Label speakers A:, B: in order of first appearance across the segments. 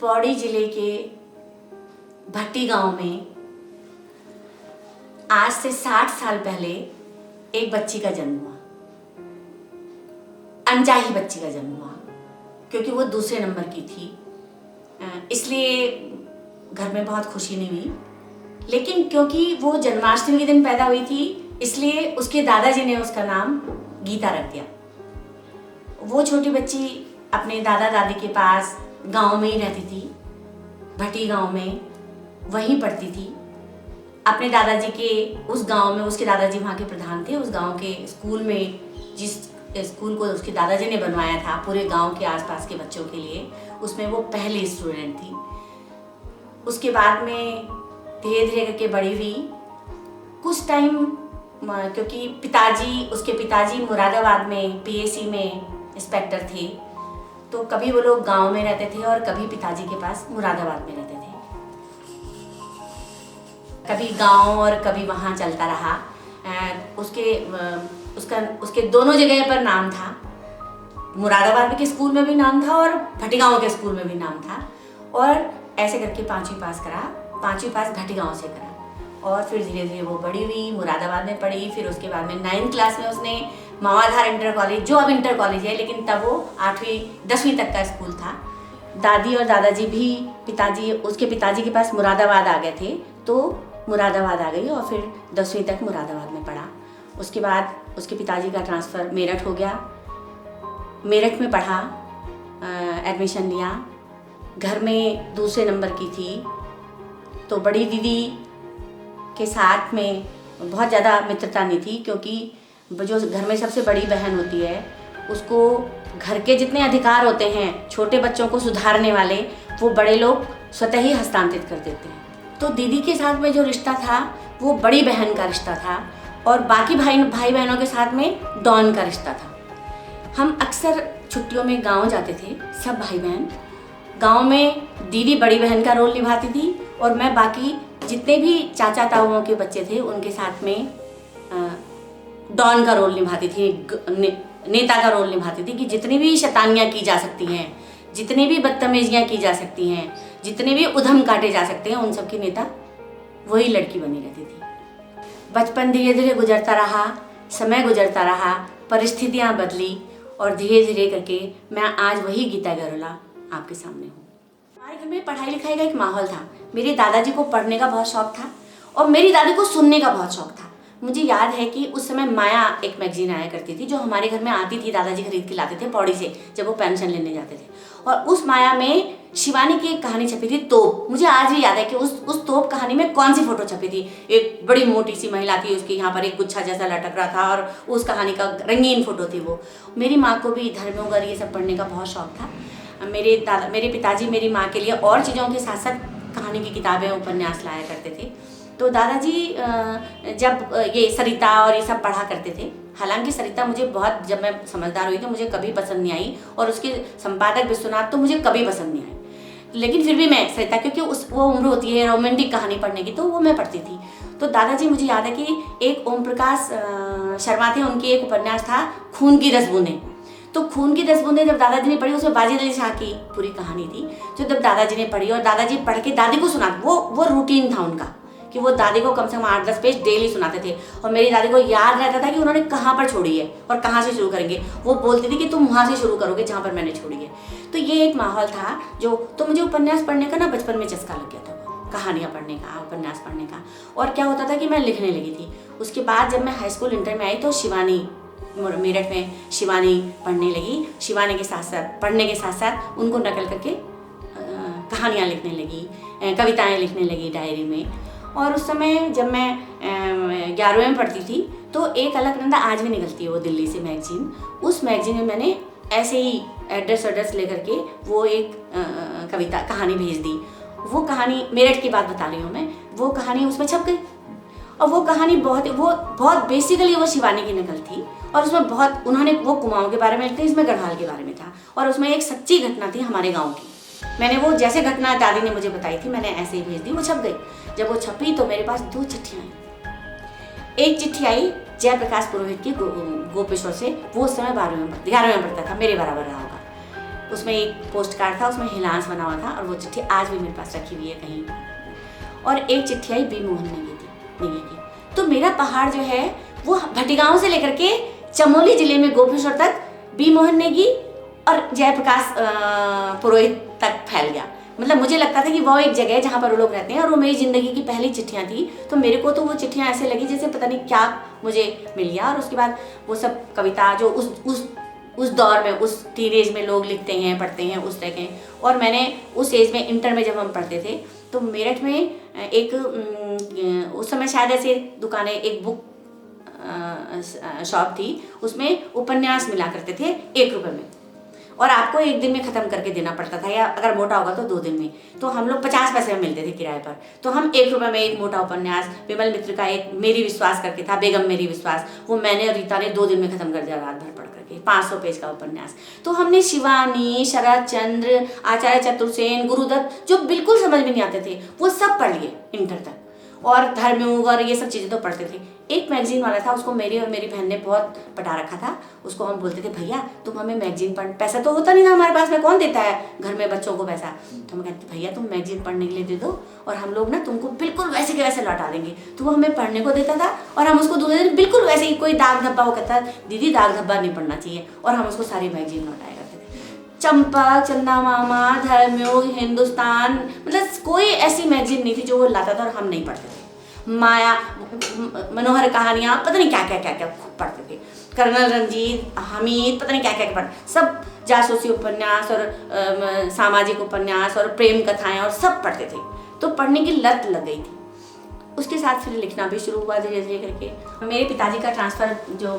A: पौड़ी जिले के भट्टी गांव में आज से 60 साल पहले एक बच्ची का जन्म हुआ। अनचाही बच्ची का जन्म हुआ क्योंकि वो दूसरे नंबर की थी, इसलिए घर में बहुत खुशी नहीं हुई। लेकिन क्योंकि वो जन्माष्टमी के दिन पैदा हुई थी, इसलिए उसके दादाजी ने उसका नाम गीता रख दिया। वो छोटी बच्ची अपने दादा दादी के पास गांव में ही रहती थी, भट्टी गांव में, वहीं पढ़ती थी। अपने दादाजी के उस गांव में, उसके दादाजी वहाँ के प्रधान थे, उस गांव के स्कूल में, जिस स्कूल को उसके दादाजी ने बनवाया था पूरे गांव के आसपास के बच्चों के लिए, उसमें वो पहली स्टूडेंट थी। उसके बाद में धीरे धीरे करके बड़ी हुई। कुछ टाइम क्योंकि उसके पिताजी मुरादाबाद में पीएसी में इंस्पेक्टर थे, तो कभी वो लोग गांव में रहते थे और कभी पिताजी के पास मुरादाबाद में रहते थे। कभी गांव और कभी वहाँ चलता रहा। उसके दोनों जगह पर नाम था। मुरादाबाद के स्कूल में भी नाम था और भट्टी गांव के स्कूल में भी नाम था। और ऐसे करके 5वीं पास करा। 5वीं पास भट्टी गांव से करा और फिर धीरे धीरे वो बड़ी हुई, मुरादाबाद में पढ़ी। फिर उसके बाद में 9th क्लास में उसने मावाधार इंटर कॉलेज, जो अब इंटर कॉलेज है, लेकिन तब वो 10वीं तक का स्कूल था। दादी और दादाजी भी उसके पिताजी के पास मुरादाबाद आ गए थे, तो मुरादाबाद आ गई और फिर 10वीं तक मुरादाबाद में पढ़ा। उसके बाद उसके पिताजी का ट्रांसफ़र मेरठ हो गया। मेरठ में पढ़ा, एडमिशन लिया। घर में दूसरे नंबर की थी, तो बड़ी दीदी के साथ में बहुत ज़्यादा मित्रता नहीं थी, क्योंकि जो घर में सबसे बड़ी बहन होती है, उसको घर के जितने अधिकार होते हैं छोटे बच्चों को सुधारने वाले, वो बड़े लोग स्वतः ही हस्तांतरित कर देते हैं। तो दीदी के साथ में जो रिश्ता था वो बड़ी बहन का रिश्ता था और बाकी भाई बहनों के साथ में डॉन का रिश्ता था। हम अक्सर छुट्टियों में गांव जाते थे, सब भाई बहन। गांव में दीदी बड़ी बहन का रोल निभाती थी और मैं बाकी जितने भी चाचा ताऊओं के बच्चे थे उनके साथ में डॉन का रोल निभाती थी, नेता का रोल निभाती थी कि जितनी भी शैतानियाँ की जा सकती हैं, जितनी भी बदतमीजियाँ की जा सकती हैं, जितने भी उधम काटे जा सकते हैं, उन सब की नेता वही लड़की बनी रहती थी। बचपन धीरे धीरे गुजरता रहा, समय गुजरता रहा, परिस्थितियाँ बदली और धीरे धीरे करके मैं आज वही गीता गरोला आपके सामने हूँ। हमारे घर में पढ़ाई लिखाई का एक माहौल था। मेरे दादाजी को पढ़ने का बहुत शौक था और मेरी दादी को सुनने का बहुत शौक था। मुझे याद है कि उस समय माया एक मैगजीन आया करती थी, जो हमारे घर में आती थी, दादाजी खरीद के लाते थे पौड़ी से जब वो पेंशन लेने जाते थे। और उस माया में शिवानी की एक कहानी छपी थी, तोप। मुझे आज भी याद है कि उस तोप कहानी में कौन सी फोटो छपी थी। एक बड़ी मोटी सी महिला थी, उसके यहाँ पर एक गुच्छा जैसा लटक रहा था और उस कहानी का रंगीन फोटो थी वो। मेरी माँ को भी धर्मों ये सब पढ़ने का बहुत शौक था। मेरे पिताजी मेरी माँ के लिए और चीज़ों के साथ साथ कहानी की किताबें, उपन्यास लाया करते थे। तो दादाजी जब ये सरिता और ये सब पढ़ा करते थे, हालांकि सरिता मुझे बहुत, जब मैं समझदार हुई तो मुझे कभी पसंद नहीं आई और उसके संपादक विश्वनाथ तो मुझे कभी पसंद नहीं आए, लेकिन फिर भी मैं सरिता, क्योंकि वो उम्र होती है रोमांटिक कहानी पढ़ने की, तो वो मैं पढ़ती थी। तो दादाजी, मुझे याद है कि एक ओम प्रकाश शर्मा थे, उनकी एक उपन्यास था खून की 10 बूंदें। तो खून की 10 बूंदें जब दादाजी ने पढ़ी, उसमें बाजिद अली शाह की पूरी कहानी थी, जो जब दादाजी ने पढ़ी और दादाजी पढ़ के दादी को सुना, वो रूटीन था उनका कि वो दादी को कम से कम 8-10 पेज डेली सुनाते थे। और मेरी दादी को याद रहता था कि उन्होंने कहाँ पर छोड़ी है और कहाँ से शुरू करेंगे। वो बोलती थी कि तुम वहाँ से शुरू करोगे जहाँ पर मैंने छोड़ी है। तो ये एक माहौल था तो मुझे उपन्यास पढ़ने का ना बचपन में चस्का लग गया था, कहानियाँ पढ़ने का, उपन्यास पढ़ने का। और क्या होता था कि मैं लिखने लगी थी। उसके बाद जब मैं हाई स्कूल इंटर में आई तो शिवानी, मेरठ में शिवानी पढ़ने लगी। शिवानी के साथ साथ पढ़ने के साथ साथ उनको नकल करके कहानियाँ लिखने लगी, कविताएँ लिखने लगी डायरी में। और उस समय जब मैं 11वीं में पढ़ती थी तो एक अलकनंदा आज भी निकलती है, वो दिल्ली से मैगजीन। उस मैगजीन में मैंने ऐसे ही एड्रेस लेकर के वो एक कहानी भेज दी। वो कहानी, मेरठ की बात बता रही हूँ मैं, वो कहानी उसमें छप गई। और वो कहानी बहुत बेसिकली वो शिवानी की नकल थी और उसमें उन्होंने वो कुमाऊँ के बारे में लिखा, इसमें गढ़वाल के बारे में था और उसमें एक सच्ची घटना थी हमारे गाँव की। मैंने वो जैसे घटना दादी ने मुझे बताई थी, मैंने ऐसे ही भेज दी, वो छप गई। जब वो छपी तो मेरे पास 2 चिट्ठियाँ आई। एक चिट्ठी आई जयप्रकाश पुरोहित की गोपेश्वर से, वो उस समय 11वीं में पढ़ता था, मेरे बराबर रहा होगा। उसमें एक पोस्ट कार्ड था, उसमें हिलांस बना हुआ था और वो चिट्ठी आज भी मेरे पास रखी हुई है कहीं। और एक चिट्ठी आई बी मोहन नेगी की। तो मेरा पहाड़ जो है वो भटिगांव से लेकर के चमोली जिले में गोपेश्वर तक बी मोहन नेगी और जयप्रकाश पुरोहित तक फैल गया। मतलब मुझे लगता था कि वो एक जगह है जहाँ पर वो लोग रहते हैं और वो मेरी ज़िंदगी की पहली चिट्ठियाँ थी। तो मेरे को तो वो चिट्ठियाँ ऐसे लगी जैसे पता नहीं क्या मुझे मिल गया। और उसके बाद वो सब कविता जो उस दौर में, उस टीनेज में लोग लिखते हैं, पढ़ते हैं, उस तरह के। और मैंने उस एज में, इंटर में जब हम पढ़ते थे, तो मेरठ में एक उस समय शायद ऐसे दुकानें, एक बुक शॉप थी, उसमें उपन्यास मिला करते थे 1 रुपये में और आपको 1 दिन में ख़त्म करके देना पड़ता था, या अगर मोटा होगा तो 2 दिन में। तो हम लोग 50 पैसे में मिलते थे किराए पर। तो हम 1 रुपये में एक मोटा उपन्यास, विमल मित्र का एक मेरी विश्वास करके था, बेगम मेरी विश्वास, वो मैंने और रीता ने 2 दिन में ख़त्म कर दिया, रात भर पढ़ करके, 500 पेज का उपन्यास। तो हमने शिवानी, शरद चंद्र, आचार्य चतुर्सेन, गुरुदत्त, जो बिल्कुल समझ में नहीं आते थे, वो सब पढ़ लिए इंटर तक। और धर्मयुग और ये सब चीज़ें तो पढ़ते थे। एक मैगजीन वाला था, उसको मेरी और मेरी बहन ने बहुत पटा रखा था। उसको हम बोलते थे, भैया तुम हमें मैगजीन पढ़, पैसा तो होता नहीं था हमारे पास में, कौन देता है घर में बच्चों को पैसा। तो हम कहते, भैया तुम मैगजीन पढ़ने के लिए दे दो और हम लोग ना तुमको बिल्कुल वैसे के वैसे लौटा देंगे। तो वो हमें पढ़ने को देता था और हम उसको दूसरे दिन बिल्कुल वैसे ही, कोई दाग धब्बा, वो कहता दीदी दाग धब्बा नहीं पढ़ना चाहिए, और हम उसको सारी मैगजीन लौटाया करते थे। चंपक, चंदा मामा, धर्मयुग, हिंदुस्तान, मतलब कोई ऐसी मैगजीन नहीं थी जो वो लाता था और हम नहीं पढ़ते थे। माया, मनोहर कहानियाँ, पता नहीं क्या क्या क्या क्या पढ़ते थे। कर्नल रंजीत, हमीद, पता नहीं क्या क्या पढ़, सब जासूसी उपन्यास और सामाजिक उपन्यास और प्रेम कथाएं और सब पढ़ते थे। तो पढ़ने की लत लग गई थी। उसके साथ फिर लिखना भी शुरू हुआ धीरे धीरे करके। मेरे पिताजी का ट्रांसफ़र जो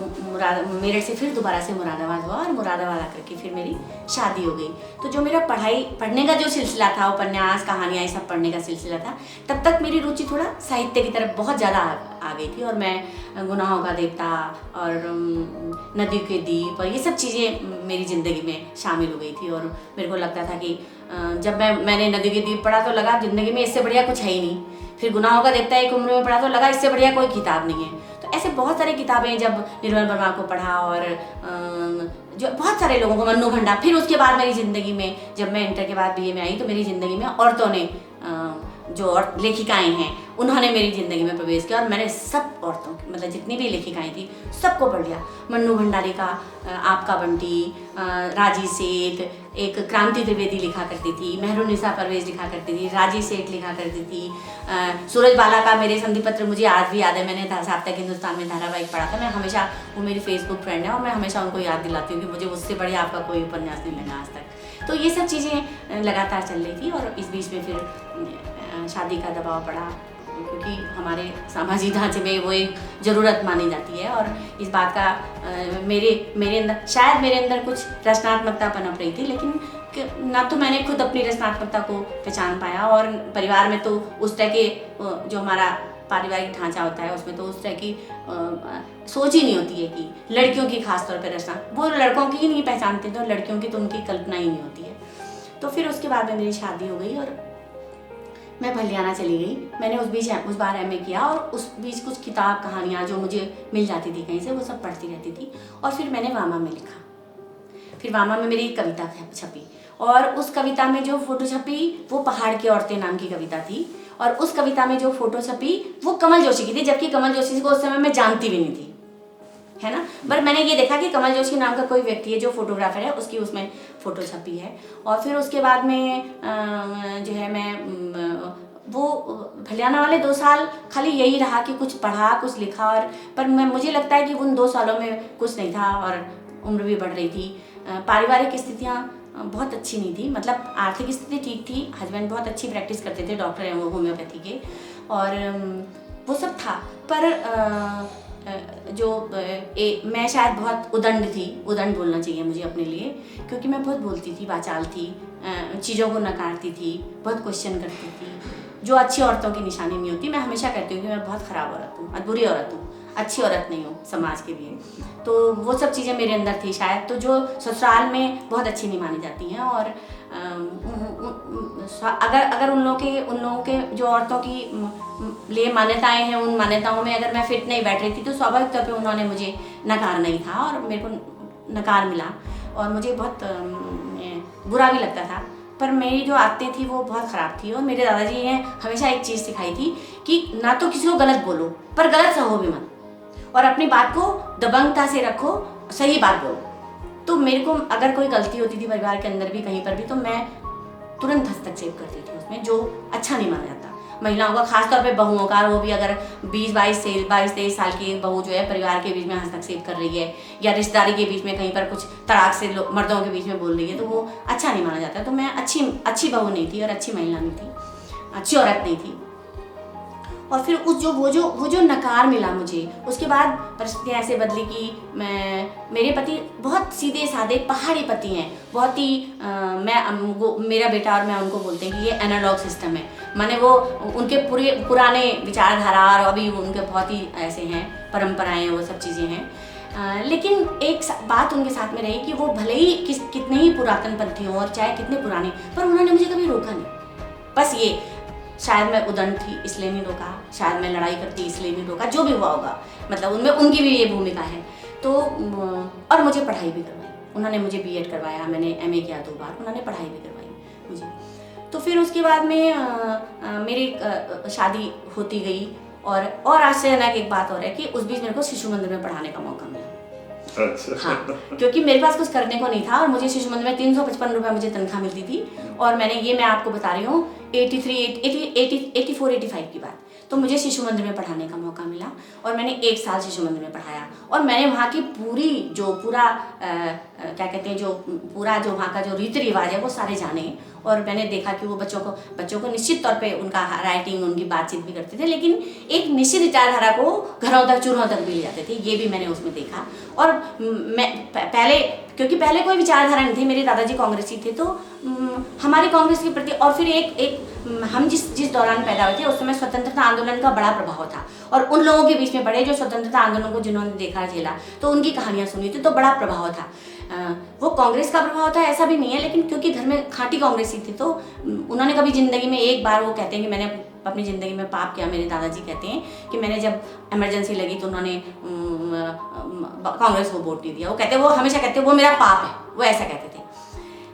A: मेरठ से फिर दोबारा से मुरादाबाद हुआ और मुरादाबाद आकर के फिर मेरी शादी हो गई। तो जो मेरा पढ़ने का जो सिलसिला था, उपन्यास, कहानियाँ, ये सब पढ़ने का सिलसिला था, तब तक मेरी रुचि थोड़ा साहित्य की तरफ बहुत ज़्यादा आ गई थी। और मैं गुनाहों का देवता और नदी के दीप और ये सब चीज़ें मेरी ज़िंदगी में शामिल हो गई थी। और मेरे को लगता था कि जब मैंने नदी के दीप पढ़ा तो लगा ज़िंदगी में इससे बढ़िया कुछ है ही नहीं। फिर गुनाहों का देवता एक उम्र में पढ़ा तो लगा इससे बढ़िया कोई किताब नहीं है। तो ऐसे बहुत सारी किताबें, जब निर्मल वर्मा को पढ़ा और जो बहुत सारे लोगों को, मन्नू भंडा, फिर उसके बाद मेरी ज़िंदगी में, जब मैं इंटर के बाद बीए में आई, तो मेरी ज़िंदगी में औरतों ने, जो और लेखिकाएँ हैं, उन्होंने मेरी ज़िंदगी में प्रवेश किया और मैंने सब औरतों की, मतलब जितनी भी लेखिकाएँ थी सबको पढ़ लिया। मन्नू भंडारी का आपका बंटी, राजी सेठ, एक क्रांति त्रिवेदी लिखा करती थी, मेहरुनिसा परवेज लिखा करती थी, राजी सेठ लिखा करती थी, सूरज बाला का मेरे संधि पत्र मुझे आज भी याद है। मैंने साप्ताहिक हिंदुस्तान में धारावाहिक पढ़ा था। मैं हमेशा, वो मेरी फेसबुक फ्रेंड है और मैं हमेशा उनको याद दिलाती हूँ कि मुझे उससे बढ़िया आपका कोई उपन्यास नहीं लगा आज तक। तो ये सब चीज़ें लगातार चल रही थी। और इस बीच में फिर शादी का दबाव पड़ा, क्योंकि हमारे सामाजिक ढांचे में वो एक ज़रूरत मानी जाती है। और इस बात का मेरे अंदर, शायद मेरे अंदर कुछ रचनात्मकता पनप रही थी, लेकिन ना तो मैंने खुद अपनी रचनात्मकता को पहचान पाया, और परिवार में तो उस तरह के, जो हमारा पारिवारिक ढांचा होता है उसमें तो उस तरह की सोच ही नहीं होती है कि लड़कियों की खास तौर पर रचना, वो लड़कों की ही नहीं पहचानते, तो लड़कियों की तो उनकी कल्पना ही नहीं होती है। तो फिर उसके बाद में मेरी शादी हो गई और मैं भलियाना चली गई। मैंने उस बार एमए किया और उस बीच कुछ किताब, कहानियाँ जो मुझे मिल जाती थी कहीं से, वो सब पढ़ती रहती थी। और फिर मैंने वामा में लिखा। फिर वामा में मेरी एक कविता छपी और उस कविता में जो फोटो छपी वो पहाड़ की औरतें नाम की कविता थी। और उस कविता में जो फोटो छपी वो कमल जोशी की थी, जबकि कमल जोशी को उस समय मैं जानती भी नहीं थी, है ना। पर मैंने ये देखा कि कमल जोशी नाम का कोई व्यक्ति है जो फोटोग्राफर है, उसकी उसमें फ़ोटो छपी है। और फिर उसके बाद में जो है मैं वो भलियाना वाले 2 साल खाली यही रहा कि कुछ पढ़ा, कुछ लिखा। और पर मुझे लगता है कि उन 2 सालों में कुछ नहीं था और उम्र भी बढ़ रही थी। पारिवारिक स्थितियाँ बहुत अच्छी नहीं थी, मतलब आर्थिक स्थिति ठीक थी, हस्बैंड बहुत अच्छी प्रैक्टिस करते थे, डॉक्टर हैं वो होम्योपैथी के, और वो सब था। पर मैं शायद बहुत उदंड बोलना चाहिए मुझे अपने लिए, क्योंकि मैं बहुत बोलती थी, वाचाल थी, चीज़ों को नकारती थी, बहुत क्वेश्चन करती थी, जो अच्छी औरतों की निशानी नहीं होती। मैं हमेशा कहती हूँ कि मैं बहुत ख़राब औरत हूँ, बुरी औरत हूँ, अच्छी औरत नहीं हूँ समाज के लिए। तो वो सब चीज़ें मेरे अंदर थी शायद, तो जो ससुराल में बहुत अच्छी नहीं मानी जाती हैं। और अगर उन लोगों के जो औरतों की लिए मान्यताएं हैं, उन मान्यताओं में अगर मैं फिट नहीं बैठ रही थी तो स्वाभाविक तौर पे उन्होंने मुझे नकार नहीं था और मेरे को नकार मिला। और मुझे बहुत बुरा भी लगता था। पर मेरी जो आदतें थी वो बहुत ख़राब थी, और मेरे दादाजी ने हमेशा एक चीज़ सिखाई थी कि ना तो किसी को गलत बोलो पर गलत सहो भी मत, और अपनी बात को दबंगता से रखो, सही बात बोलो। तो मेरे को अगर कोई गलती होती थी परिवार के अंदर भी कहीं पर भी, तो मैं तुरंत हस्तक्षेप करती थी उसमें, जो अच्छा नहीं माना जाता महिलाओं का, खासतौर पे बहुओं का। वो भी अगर 22-23 साल की बहू जो है परिवार के बीच में हस्तक्षेप कर रही है या रिश्तेदारी के बीच में कहीं पर कुछ तड़ाक से मर्दों के बीच में बोल रही है, तो वो अच्छा नहीं माना जाता। तो मैं अच्छी बहू नहीं थी और अच्छी महिला नहीं थी, अच्छी औरत नहीं थी। और फिर वो जो नकार मिला मुझे, उसके बाद परिस्थितियाँ ऐसे बदली कि मेरे पति बहुत सीधे साधे पहाड़ी पति हैं, बहुत ही मेरा बेटा और मैं उनको बोलते हैं कि ये एनालॉग सिस्टम है, माने वो उनके पुराने विचारधारा और अभी उनके बहुत ही ऐसे हैं, परंपराएं, वो सब चीज़ें हैं। लेकिन एक बात उनके साथ में रही कि वो भले ही कितने ही पुरातन पंथी हों और चाहे कितने पुराने, पर उन्होंने मुझे कभी रोका नहीं। बस ये, शायद मैं उदंड थी इसलिए नहीं रोका, शायद मैं लड़ाई करती इसलिए नहीं रोका, जो भी हुआ होगा, मतलब उनमें उनकी भी ये भूमिका है। तो और मुझे पढ़ाई भी करवाई उन्होंने, मुझे बीएड करवाया, मैंने एमए किया 2 बार, उन्होंने पढ़ाई भी करवाई मुझे। तो फिर उसके बाद में मेरी शादी होती गई, और आश्चर्यजनक एक बात और है कि उस बीच मेरे को शिशु मंदिर में पढ़ाने का मौका मिला।
B: अच्छा।
A: हाँ, क्योंकि मेरे पास कुछ करने को नहीं था और मुझे शिशु मंदिर में 355 रुपये मुझे तनख्वाह मिलती थी, और मैं आपको बता रही हूँ 84-85 की बात। तो मुझे शिशु मंदिर में पढ़ाने का मौका मिला और मैंने 1 साल शिशु मंदिर में पढ़ाया, और मैंने वहाँ की पूरा क्या कहते हैं, जो वहाँ का जो रीति रिवाज है वो सारे जाने, और मैंने देखा कि वो बच्चों को निश्चित तौर पे उनका राइटिंग, उनकी बातचीत भी करते थे, लेकिन एक निश्चित विचारधारा को घरों तक, चूल्हों तक भी ले जाते थे, ये भी मैंने उसमें देखा। और मैं क्योंकि पहले कोई विचारधारा नहीं थी, मेरे दादाजी कांग्रेसी थे, तो हमारे कांग्रेस के प्रति, और फिर हम जिस दौरान पैदा हुए थे उस समय स्वतंत्रता आंदोलन का बड़ा प्रभाव था, और उन लोगों के बीच में पढ़े जो स्वतंत्रता आंदोलन को जिन्होंने देखा झेला, तो उनकी कहानियाँ सुनी थी, तो बड़ा प्रभाव था। वो कांग्रेस का प्रभाव था ऐसा भी नहीं है, लेकिन क्योंकि घर में खाँटी कांग्रेसी थी, तो उन्होंने कभी ज़िंदगी में एक बार, वो कहते हैं कि मैंने अपनी ज़िंदगी में पाप किया, मेरे दादाजी कहते हैं कि मैंने जब इमरजेंसी लगी तो उन्होंने कांग्रेस को वोट नहीं दिया। वो कहते, वो हमेशा कहते वो मेरा पाप है, वो ऐसा कहते थे।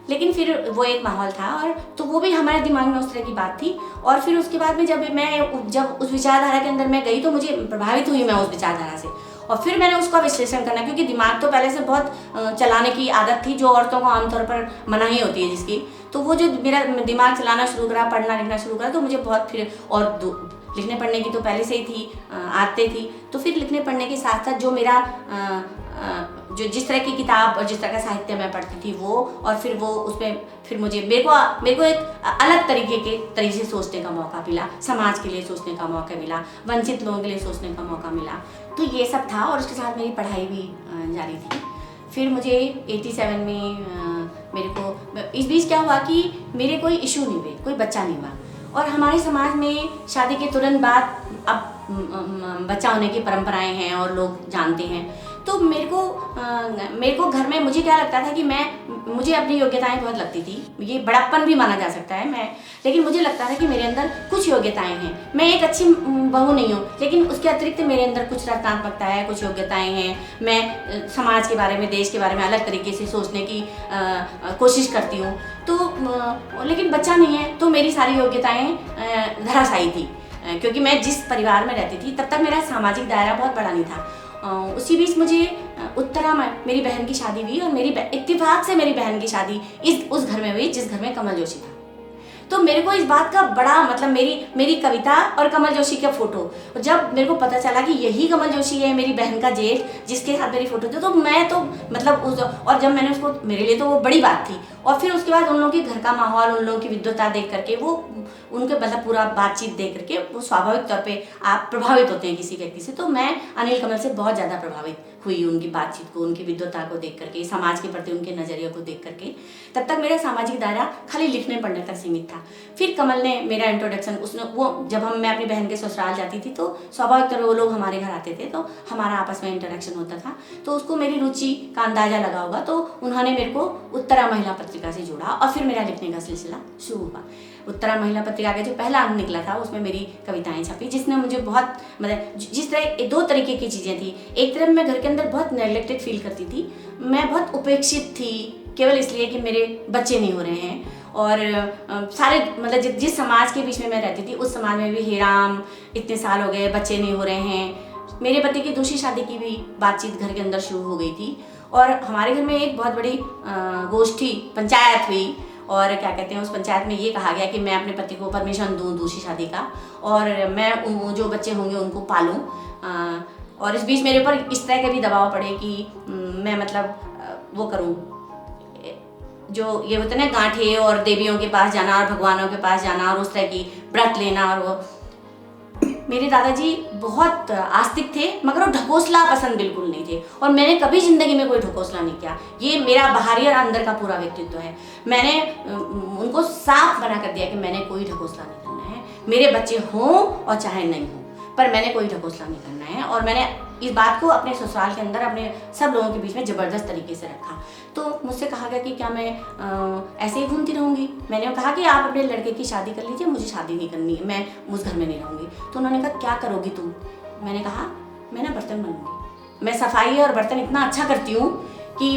A: लेकिन फिर वो एक माहौल था, और तो वो भी हमारे दिमाग में उस तरह की बात थी। और फिर उसके बाद में जब उस विचारधारा के अंदर मैं गई, तो मुझे प्रभावित हुई मैं उस विचारधारा से, और फिर मैंने उसका विश्लेषण करना, क्योंकि दिमाग तो पहले से बहुत चलाने की आदत थी, जो औरतों को आमतौर पर मनाही होती है जिसकी। तो वो जो मेरा दिमाग चलाना शुरू करा, पढ़ना लिखना शुरू करा, तो मुझे बहुत फिर, और लिखने पढ़ने की तो पहले से ही थी आदतें थी, तो फिर लिखने पढ़ने के साथ साथ जो मेरा जो जिस तरह की किताब और जिस तरह का साहित्य मैं पढ़ती थी वो, और फिर वो उसमें फिर मेरे को एक अलग तरीके से सोचने का मौका मिला, समाज के लिए सोचने का मौका मिला, वंचित लोगों के लिए सोचने का मौका मिला। तो ये सब था, और उसके साथ मेरी पढ़ाई भी जारी थी। फिर मुझे 87 में मेरे को इस बीच क्या हुआ कि मेरे कोई इशू नहीं हुए, कोई बच्चा नहीं हुआ, और हमारे समाज में शादी के तुरंत बाद अब बच्चा होने की परंपराएं हैं और लोग जानते हैं। तो मेरे को घर में, मुझे क्या लगता था कि मुझे अपनी योग्यताएं बहुत लगती थी, ये बड़प्पन भी माना जा सकता है, लेकिन मुझे लगता था कि मेरे अंदर कुछ योग्यताएं हैं। मैं एक अच्छी बहू नहीं हूँ, लेकिन उसके अतिरिक्त मेरे अंदर कुछ रचनात्मकता है, कुछ योग्यताएं हैं। मैं समाज के बारे में, देश के बारे में अलग तरीके से सोचने की कोशिश करती हूँ। तो लेकिन बच्चा नहीं है, तो मेरी सारी योग्यताएं धराशायी थी, क्योंकि मैं जिस परिवार में रहती थी तब तक मेरा सामाजिक दायरा बहुत बड़ा नहीं था। उसी बीच मुझे उत्तरा में मेरी बहन की शादी हुई, और इत्तेफाक से मेरी बहन की शादी उस घर में हुई जिस घर में कमल जोशी था। तो मेरे को इस बात का बड़ा, मतलब मेरी कविता और कमल जोशी का फोटो, जब मेरे को पता चला कि यही कमल जोशी है, मेरी बहन का जेठ, जिसके साथ मेरी फोटो थी, तो मैं तो मतलब और जब मैंने उसको, मेरे लिए तो वो बड़ी बात थी। और फिर उसके बाद उन लोगों के घर का माहौल, उन लोगों की विद्वता देख करके, वो उनके मतलब पूरा बातचीत देख करके, वो स्वाभाविक तौर पे आप प्रभावित होते हैं किसी व्यक्ति से। तो मैं अनिल कमल से बहुत ज़्यादा प्रभावित हुई, उनकी बातचीत को, उनकी विद्वता को देख करके, समाज के प्रति उनके नज़रिए को देख करके। तब तक मेरा सामाजिक दायरा खाली लिखने पढ़ने तक सीमित था। फिर कमल ने मेरा इंट्रोडक्शन, जब मैं अपनी बहन के ससुराल जाती थी, तो स्वाभाविक तौर पर वो लोग हमारे घर आते थे, तो हमारा आपस में इंटरेक्शन होता था। तो उसको मेरी रुचि का अंदाजा लगा होगा, तो उन्होंने मेरे को उत्तरा महिला पत्रिका से जोड़ा, और फिर मेरा लिखने का सिलसिला शुरू हुआ। उत्तरा महिला पत्रिका का जो पहला अंक निकला था उसमें मेरी कविताएं छपी, जिसने मुझे बहुत मतलब जिस तरह 2 तरीके की चीज़ें थी। एक तरफ मैं घर के अंदर बहुत नेग्लेक्टेड फील करती थी, मैं बहुत उपेक्षित थी केवल इसलिए कि मेरे बच्चे नहीं हो रहे हैं, और सारे मतलब जिस समाज के बीच में मैं रहती थी उस समाज में भी हे राम इतने साल हो गए बच्चे नहीं हो रहे हैं। मेरे पति की दूसरी शादी की भी बातचीत घर के अंदर शुरू हो गई थी, और हमारे घर में एक बहुत बड़ी गोष्ठी पंचायत हुई, और क्या कहते हैं उस पंचायत में ये कहा गया कि मैं अपने पति को परमिशन दूं दूसरी शादी का, और मैं जो बच्चे होंगे उनको पालूं, और इस बीच मेरे ऊपर इस तरह के भी दबाव पड़े कि मैं मतलब वो करूं, जो ये होता है ना गांठे और देवियों के पास जाना और भगवानों के पास जाना और उस तरह की व्रत लेना। और वो मेरे दादाजी बहुत आस्तिक थे, मगर वो ढकोसला पसंद बिल्कुल नहीं थे, और मैंने कभी जिंदगी में कोई ढकोसला नहीं किया। ये मेरा बाहरी और अंदर का पूरा व्यक्तित्व है। मैंने उनको साफ बना कर दिया कि मैंने कोई ढकोसला नहीं करना है, मेरे बच्चे हों और चाहे नहीं हों, पर मैंने कोई ढकोसला नहीं करना है। और मैंने इस बात को अपने ससुराल के अंदर अपने सब लोगों के बीच में ज़बरदस्त तरीके से रखा। तो मुझसे कहा गया कि क्या मैं ऐसे ही घूमती रहूँगी। मैंने कहा कि आप अपने लड़के की शादी कर लीजिए, मुझे शादी नहीं करनी है, मैं उस घर में नहीं रहूँगी। तो उन्होंने कहा क्या करोगी तुम? मैंने कहा मैं ना बर्तन बनूँगी, मैं सफाई और बर्तन इतना अच्छा करती हूँ कि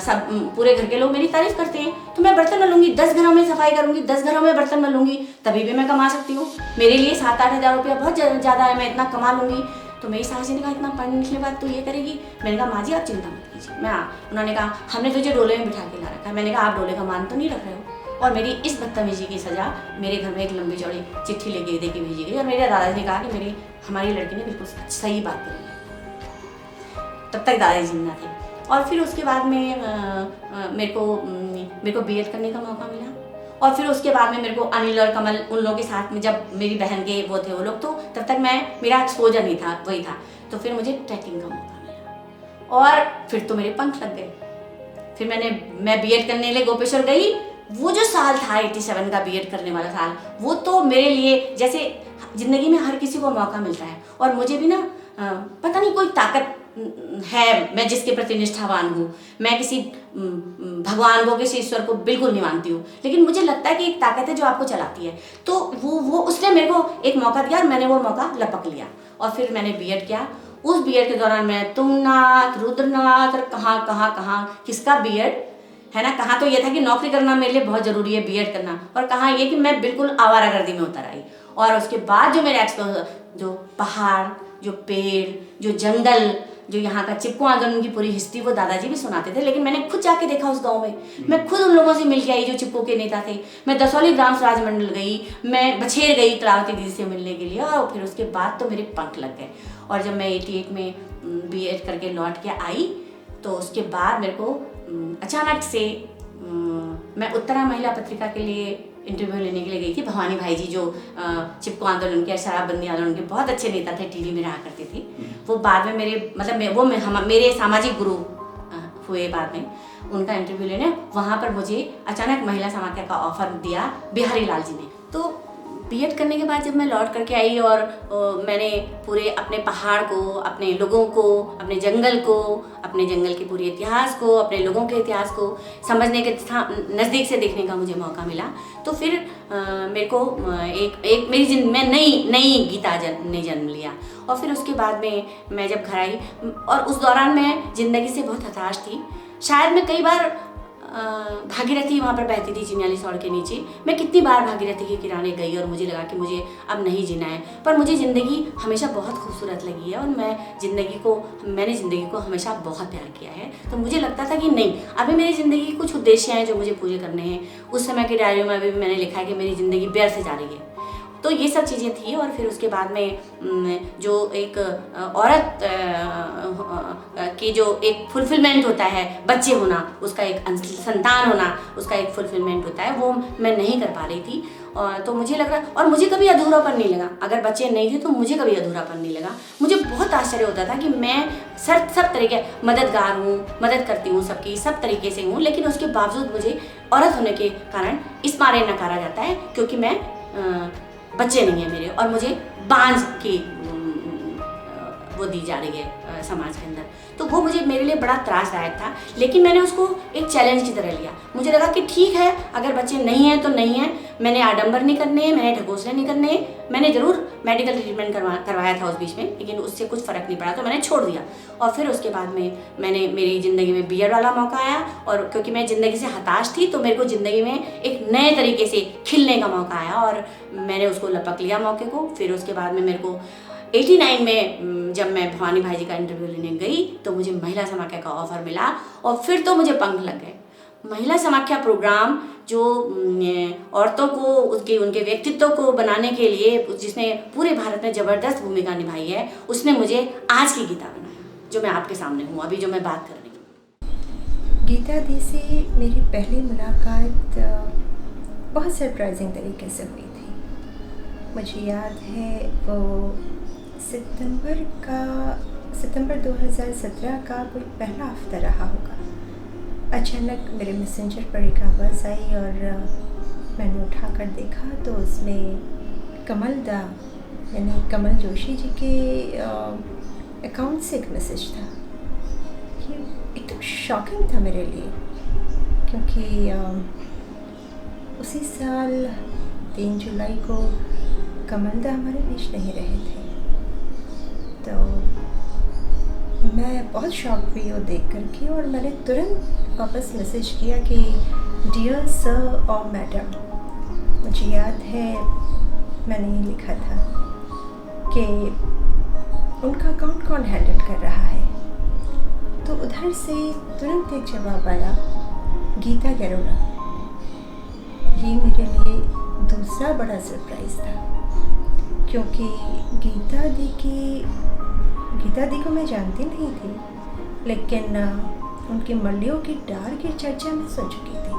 A: सब पूरे घर के लोग मेरी तारीफ करते हैं, तो मैं बर्तन मलूंगी, 10 घरों में सफाई करूंगी, 10 घरों में बर्तन मलूंगी, तभी भी मैं कमा सकती हूँ। मेरे लिए 7-8 हज़ार रुपया बहुत ज़्यादा है, मैं इतना कमा लूंगी। तो मेरी सास जी ने कहा इतना पढ़ने लिखने बाद तो ये करेगी? मैंने कहा माँ जी आप चिंता मत कीजिए, मैं उन्होंने कहा हमने तुझे डोले में बिठा के ला रखा है। मैंने कहा आप डोले का मान तो नहीं रख रहे हो? और मेरी इस बदतमीजी की सज़ा मेरे घर में एक लंबी चौड़ी चिट्ठी लेके दे के भेजी गई, और मेरे दादाजी ने कहा कि हमारी लड़की ने बिल्कुल सही बात करी। तब तक दादाजी जिंदा थे। और फिर उसके बाद में मेरे को बीएड करने का मौका मिला, और फिर उसके बाद में मेरे को अनिल और कमल उन लोगों के साथ में, जब मेरी बहन के वो थे वो लोग, तो तब तक मेरा एक्सपोजर नहीं था, वही था। तो फिर मुझे ट्रैकिंग का मौका मिला, और फिर तो मेरे पंख लग गए। फिर मैं बीएड करने के लिए गोपेश्वर गई। वो जो साल था 87 का बीएड करने वाला साल, वो तो मेरे लिए जैसे जिंदगी में हर किसी को मौका मिलता है, और मुझे भी ना पता नहीं कोई ताकत है, मैं जिसके प्रति निष्ठावान हूँ। मैं किसी भगवान को, किसी ईश्वर को बिल्कुल नहीं मानती हूँ, लेकिन मुझे लगता है कि एक ताकत है जो आपको चलाती है। तो वो उसने मेरे को एक मौका दिया, और मैंने वो मौका लपक लिया, और फिर मैंने बीएड किया। उस बीएड के दौरान मैं तुंगनाथ, रुद्रनाथ और कहाँ किसका बीएड है ना, कहाँ तो ये था कि नौकरी करना मेरे लिए बहुत ज़रूरी है बीएड करना, और कहाँ ये कि मैं बिल्कुल आवारागर्दी में उतर आई। और उसके बाद जो मेरा एक्सपोजर, जो पहाड़, जो पेड़, जो जंगल, जो यहाँ का चिपको आंदोलन की पूरी हिस्ट्री, वो दादाजी भी सुनाते थे, लेकिन मैंने खुद जाके देखा उस गांव में। मैं खुद उन लोगों से मिल के आई जो चिपको के नेता थे। मैं दसौली ग्राम स्वराज मंडल गई, मैं बछेर गई कलावती दीदी से मिलने के लिए, और फिर उसके बाद तो मेरे पंख लग गए। और जब मैं 88 में बीएड करके लौट के आई, तो उसके बाद मेरे को अचानक से मैं उत्तरा महिला पत्रिका के लिए इंटरव्यू लेने के लिए गई थी। भवानी भाई जी जो चिपको आंदोलन के, शराबबंदी आंदोलन के बहुत अच्छे नेता थे, टीवी में रहा करते थे, वो बाद में मेरे मतलब मेरे सामाजिक गुरु हुए बाद में। उनका इंटरव्यू लेने वहाँ पर मुझे अचानक महिला समाख्या का ऑफर दिया बिहारी लाल जी ने। तो बीएड करने के बाद जब मैं लौट करके आई, और मैंने पूरे अपने पहाड़ को, अपने लोगों को, अपने जंगल को, अपने जंगल के पूरे इतिहास को, अपने लोगों के इतिहास को समझने के नज़दीक से देखने का मुझे मौका मिला। तो फिर मेरे को मैं नई गीता ने जन्म लिया। और फिर उसके बाद में मैं जब घर आई, और उस दौरान मैं ज़िंदगी से बहुत हताश थी। शायद मैं कई बार भागीरथी वहाँ पर बहती थी चिन्याली सौड़ के नीचे, मैं कितनी बार भागीरथी के किनारे गई, और मुझे लगा कि मुझे अब नहीं जीना है। पर मुझे ज़िंदगी हमेशा बहुत खूबसूरत लगी है, और मैंने ज़िंदगी को हमेशा बहुत प्यार किया है। तो मुझे लगता था कि नहीं, अभी मेरी ज़िंदगी के कुछ उद्देश्य हैं जो मुझे पूरे करने हैं। उस समय की डायरियों में भी मैंने लिखा है कि मेरी ज़िंदगी व्यर्थ जा रही है। तो ये सब चीज़ें थी। और फिर उसके बाद में जो एक औरत की जो एक फुलफिलमेंट होता है, बच्चे होना, उसका एक संतान होना, उसका एक फुलफिलमेंट होता है, वो मैं नहीं कर पा रही थी। तो मुझे लग रहा, और मुझे कभी अधूरापन नहीं लगा। अगर बच्चे नहीं थे तो मुझे कभी अधूरापन नहीं लगा। मुझे बहुत आश्चर्य होता था कि मैं सब तरीके मददगार हूँ, मदद करती हूँ सबकी, सब तरीके से हूँ, लेकिन उसके बावजूद मुझे औरत होने के कारण इस मारे नकारा जाता है क्योंकि मैं बच्चे नहीं हैं मेरे, और मुझे बांझ की वो दी जा रही है समाज के अंदर। तो वो मुझे मेरे लिए बड़ा त्रासदायक था, लेकिन मैंने उसको एक चैलेंज की तरह लिया। मुझे लगा कि ठीक है, अगर बच्चे नहीं हैं तो नहीं हैं, मैंने आडंबर नहीं करने हैं, मैंने ढकोसले नहीं करने हैं। मैंने ज़रूर मेडिकल ट्रीटमेंट करवाया था उस बीच में, लेकिन उससे कुछ फ़र्क नहीं पड़ा, तो मैंने छोड़ दिया। और फिर उसके बाद में मैंने मेरी ज़िंदगी में बीएड वाला मौका आया, और क्योंकि मैं ज़िंदगी से हताश थी तो मेरे को ज़िंदगी में एक नए तरीके से खिलने का मौका आया, और मैंने उसको लपक लिया मौके को। फिर उसके बाद में मेरे को 89 में जब मैं भवानी भाई जी का इंटरव्यू लेने गई तो मुझे महिला समाख्या का ऑफ़र मिला, और फिर तो मुझे पंख लग गए। महिला समाख्या प्रोग्राम जो औरतों को उनके व्यक्तित्व को बनाने के लिए, जिसने पूरे भारत में ज़बरदस्त भूमिका निभाई है, उसने मुझे आज की गीता बनाया, जो मैं आपके सामने हूँ अभी, जो मैं बात कर रही हूँ।
B: गीता दी से मेरी पहली मुलाकात बहुत सरप्राइजिंग तरीके से हुई थी। मुझे याद है वो सितंबर 2017 का कोई पहला हफ्ता रहा होगा। अचानक मेरे मैसेंजर पर एक आवाज़ आई और मैंने उठाकर देखा तो उसमें कमल दा यानी कमल जोशी जी के अकाउंट से एक मैसेज था। ये एकदम शॉकिंग था मेरे लिए, क्योंकि उसी साल 3 जुलाई को कमल दा हमारे बीच नहीं रहे थे। तो मैं बहुत शॉक हुई वो देख कर के, और मैंने तुरंत वापस मैसेज किया कि डियर सर और मैडम। मुझे याद है मैंने ये लिखा था कि उनका अकाउंट कौन हैंडल कर रहा है। तो उधर से तुरंत एक जवाब आया, गीता गरोड़ा। ये मेरे लिए दूसरा बड़ा सरप्राइज़ था, क्योंकि गीता दी को मैं जानती नहीं थी, लेकिन उनके मल्लियों की डार की चर्चा मैं सुन चुकी थी।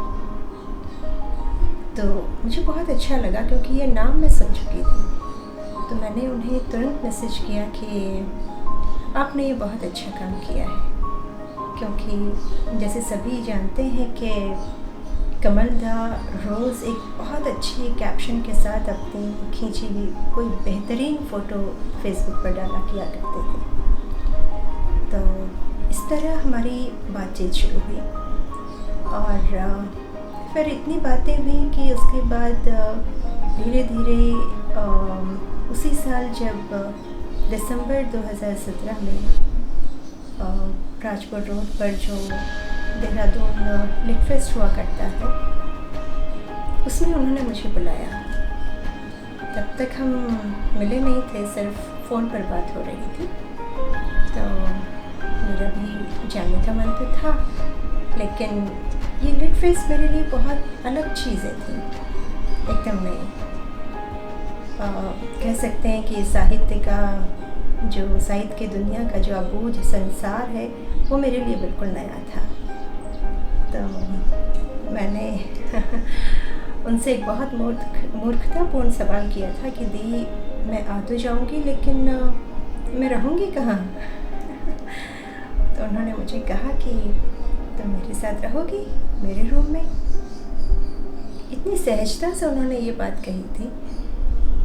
B: तो मुझे बहुत अच्छा लगा, क्योंकि ये नाम मैं सुन चुकी थी। तो मैंने उन्हें तुरंत मैसेज किया कि आपने ये बहुत अच्छा काम किया है, क्योंकि जैसे सभी जानते हैं कि कमल दा रोज़ एक बहुत अच्छी कैप्शन के साथ अपनी खींची हुई कोई बेहतरीन फ़ोटो फेसबुक पर डाला किया करते थे। तो इस तरह हमारी बातचीत शुरू हुई, और फिर इतनी बातें हुई कि उसके बाद धीरे धीरे उसी साल जब दिसंबर 2017 में राजकोट रोड पर जो देहरादून लिट फेस्ट हुआ करता है, उसमें उन्होंने मुझे बुलाया। तब तक हम मिले नहीं थे, सिर्फ फ़ोन पर बात हो रही थी। तो मेरा भी जाने का मन तो था, लेकिन ये लिट फेस्ट मेरे लिए बहुत अलग चीज़ें थी, एकदम नई। कह सकते हैं कि साहित्य की दुनिया का जो अबूझ संसार है, वो मेरे लिए बिल्कुल नया था। तो मैंने उनसे एक बहुत मूर्खतापूर्ण सवाल किया था कि दी, मैं आ तो जाऊंगी, लेकिन मैं रहूंगी कहाँ? तो उन्होंने मुझे कहा कि तुम मेरे साथ रहोगी मेरे रूम में। इतनी सहजता से उन्होंने ये बात कही थी,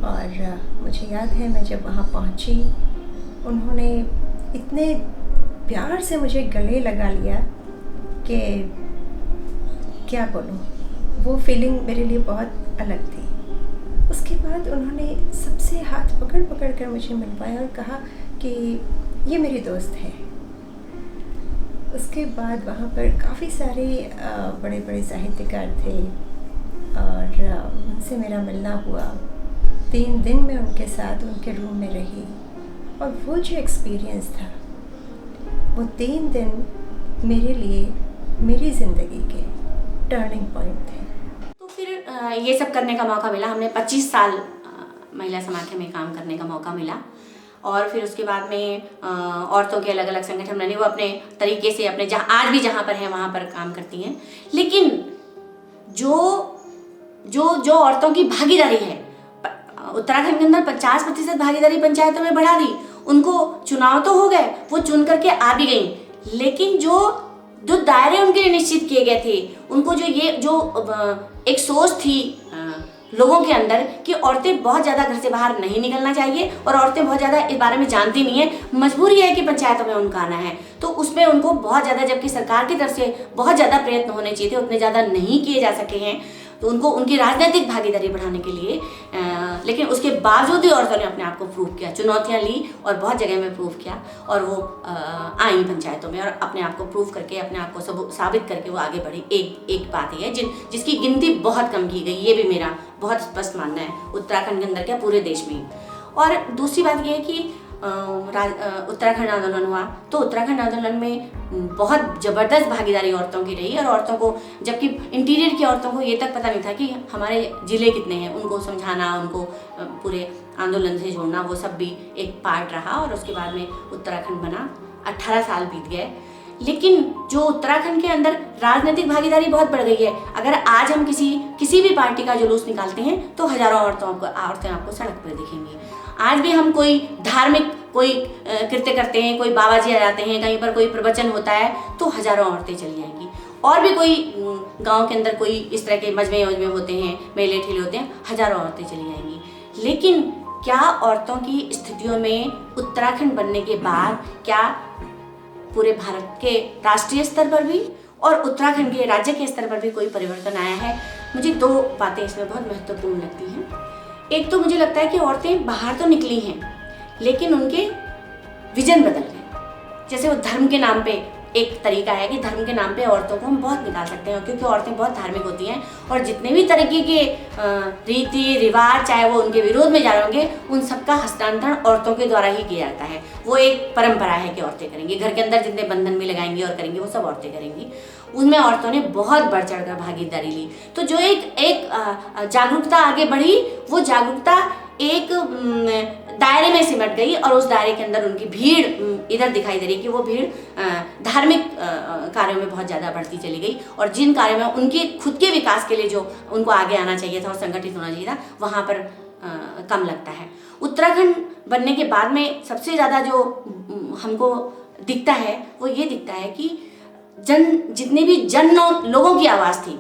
B: और मुझे याद है मैं जब वहाँ पहुँची, उन्होंने इतने प्यार से मुझे गले लगा लिया कि क्या बोलूँ, वो फीलिंग मेरे लिए बहुत अलग थी। उसके बाद उन्होंने सबसे हाथ पकड़ कर मुझे मिलवाया और कहा कि ये मेरी दोस्त है। उसके बाद वहाँ पर काफ़ी सारे बड़े बड़े साहित्यकार थे, और उनसे मेरा मिलना हुआ। 3 दिन मैं उनके साथ उनके रूम में रही, और वो जो एक्सपीरियंस था, वो 3 दिन मेरे लिए मेरी ज़िंदगी के टर्निंग पॉइंट थे।
A: तो फिर ये सब करने का मौका मिला। हमने 25 साल महिला समाख्या में काम करने का मौका मिला, और फिर उसके बाद में औरतों के अलग अलग संगठन बने, वो अपने तरीके से अपने आज भी जहाँ पर हैं वहाँ पर काम करती हैं। लेकिन जो औरतों की भागीदारी है, उत्तराखंड के अंदर 50% भागीदारी पंचायतों में बढ़ा दी। उनको चुनाव तो हो गए, वो चुन करके आ भी गई, लेकिन जो दायरे उनके लिए निश्चित किए गए थे, उनको जो एक सोच थी लोगों के अंदर कि औरतें बहुत ज़्यादा घर से बाहर नहीं निकलना चाहिए और औरतें बहुत ज़्यादा इस बारे में जानती नहीं है, मजबूरी है कि पंचायतों में उनका आना है, तो उसमें उनको बहुत ज़्यादा, जबकि सरकार की तरफ से बहुत ज़्यादा प्रयत्न होने चाहिए थे, उतने ज़्यादा नहीं किए जा सके हैं, तो उनको उनकी राजनीतिक भागीदारी बढ़ाने के लिए लेकिन उसके बावजूद भी औरतों ने अपने आप को प्रूव किया, चुनौतियाँ ली और बहुत जगह में प्रूव किया और वो आई पंचायतों में और अपने आप को प्रूव करके, अपने आप को साबित करके वो आगे बढ़ी। एक बात ये है जिसकी गिनती बहुत कम की गई, ये भी मेरा बहुत स्पष्ट मानना है, उत्तराखंड के अंदर क्या पूरे देश में ही। और दूसरी बात ये है कि उत्तराखंड आंदोलन हुआ तो उत्तराखंड आंदोलन में बहुत ज़बरदस्त भागीदारी औरतों की रही और औरतों को, जबकि इंटीरियर की औरतों को ये तक पता नहीं था कि हमारे ज़िले कितने हैं, उनको समझाना, उनको पूरे आंदोलन से जोड़ना, वो सब भी एक पार्ट रहा और उसके बाद में उत्तराखंड बना। 18 साल बीत गए, लेकिन जो उत्तराखंड के अंदर राजनीतिक भागीदारी बहुत बढ़ गई है। अगर आज हम किसी भी पार्टी का जुलूस निकालते हैं तो हजारों औरतें आपको सड़क पर दिखेंगी। आज भी हम कोई धार्मिक कृत्य करते हैं, कोई बाबा जी आ जाते हैं, कहीं पर कोई प्रवचन होता है तो हजारों औरतें चली जाएंगी। और भी कोई गांव के अंदर कोई इस तरह के मजमे होते हैं, मेले ठेले होते हैं, हजारों औरतें चली जाएंगी। लेकिन क्या औरतों की स्थितियों में उत्तराखंड बनने के बाद क्या पूरे भारत के राष्ट्रीय स्तर पर भी और उत्तराखंड के राज्य के स्तर पर भी कोई परिवर्तन आया है? मुझे 2 बातें इसमें बहुत महत्वपूर्ण लगती हैं। एक तो मुझे लगता है कि औरतें बाहर तो निकली हैं, लेकिन उनके विजन बदल गए। जैसे वो धर्म के नाम पे, एक तरीका है कि धर्म के नाम पे औरतों को हम बहुत निकाल सकते हैं, क्योंकि औरतें बहुत धार्मिक होती हैं और जितने भी तरीके के रीति रिवाज, चाहे वो उनके विरोध में जा रहे होंगे, उन सबका हस्तांतरण औरतों के द्वारा ही किया जाता है। वो एक परंपरा है कि औरतें करेंगी, घर के अंदर जितने बंधन में लगाएंगी और करेंगी वो सब औरतें करेंगी। उनमें औरतों ने बहुत बढ़ चढ़ कर भागीदारी ली। तो जो एक जागरूकता आगे बढ़ी, वो जागरूकता एक दायरे में सिमट गई और उस दायरे के अंदर उनकी भीड़ इधर दिखाई दे रही कि वो भीड़ धार्मिक कार्यों में बहुत ज़्यादा बढ़ती चली गई और जिन कार्यों में उनके खुद के विकास के लिए जो उनको आगे आना चाहिए था और संगठित होना चाहिए था, वहाँ पर कम लगता है। उत्तराखंड बनने के बाद में सबसे ज़्यादा जो हमको दिखता है वो ये दिखता है कि जितने भी लोगों की आवाज़ थी,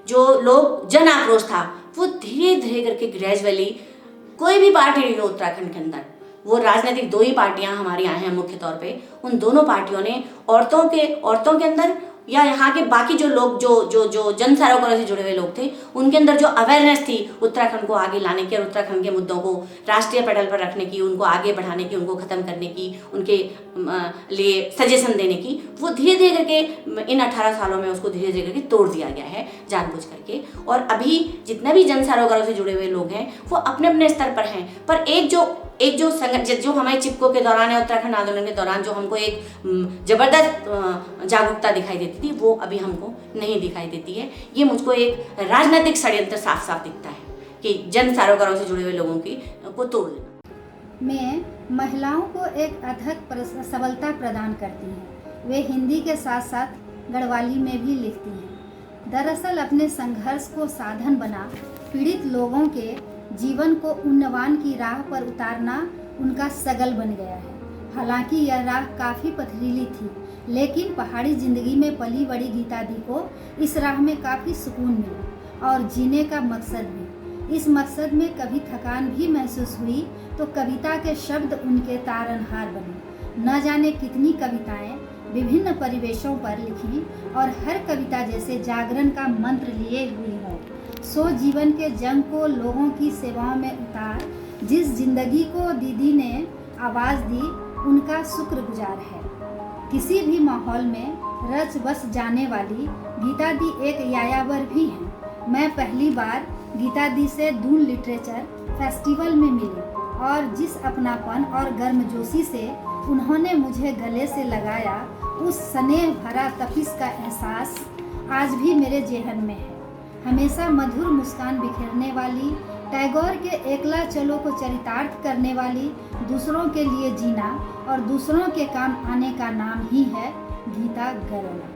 A: जो लोग जन आक्रोश था, वो धीरे धीरे करके ग्रेजुअली, कोई भी पार्टी नहीं हो उत्तराखंड के अंदर, वो राजनीतिक 2 ही पार्टियां हमारे यहाँ हैं मुख्य तौर पे, उन दोनों पार्टियों ने औरतों के अंदर या यहाँ के बाकी जो लोग जो जन सरोकारों से जुड़े हुए लोग थे, उनके अंदर जो अवेयरनेस थी उत्तराखंड को आगे लाने की और उत्तराखंड के मुद्दों को राष्ट्रीय पटल पर रखने की, उनको आगे बढ़ाने की, उनको ख़त्म करने की, उनके लिए सजेशन देने की, वो धीरे धीरे करके इन 18 सालों में उसको धीरे धीरे करके तोड़ दिया गया है जानबूझ करके। और अभी जितने भी जन सरोकारों से जुड़े हुए लोग हैं वो अपने अपने स्तर पर हैं, पर एक जो संगठन जो हमारे चिपको के दौरान है, उत्तराखंड आंदोलन के दौरान जो हमको एक जबरदस्त जागरूकता दिखाई देती थी, वो अभी हमको नहीं दिखाई देती है। ये मुझको एक राजनीतिक षड्यंत्र साफ साफ दिखता है कि जन सरोकारों से जुड़े हुए लोगों को तोड़ देना।
C: में महिलाओं को एक अथक सबलता प्रदान करती हैं। वे हिंदी के साथ साथ गढ़वाली में भी लिखती हैं। दरअसल अपने संघर्ष को साधन बना पीड़ित लोगों के जीवन को उन्नवान की राह पर उतारना उनका सगल बन गया है। हालांकि यह राह काफ़ी पथरीली थी, लेकिन पहाड़ी ज़िंदगी में पली बड़ी गीता दी को इस राह में काफ़ी सुकून मिला और जीने का मकसद भी। इस मकसद में कभी थकान भी महसूस हुई तो कविता के शब्द उनके तारनहार बने। न जाने कितनी कविताएं विभिन्न परिवेशों पर लिखी और हर कविता जैसे जागरण का मंत्र लिए हुई हो। सो जीवन के जंग को लोगों की सेवाओं में उतार जिस जिंदगी को दीदी ने आवाज़ दी, उनका शुक्रगुजार है। किसी भी माहौल में रच बस जाने वाली गीता दी एक यायावर भी हैं। मैं पहली बार गीता दी से दून लिटरेचर फेस्टिवल में मिली और जिस अपनापन और गर्मजोशी से उन्होंने मुझे गले से लगाया, उस स्नेह भरा तपिश का एहसास आज भी मेरे जेहन में है। हमेशा मधुर मुस्कान बिखेरने वाली, टैगोर के एकला चलो को चरितार्थ करने वाली, दूसरों के लिए जीना और दूसरों के काम आने का नाम ही है गीता गरोला।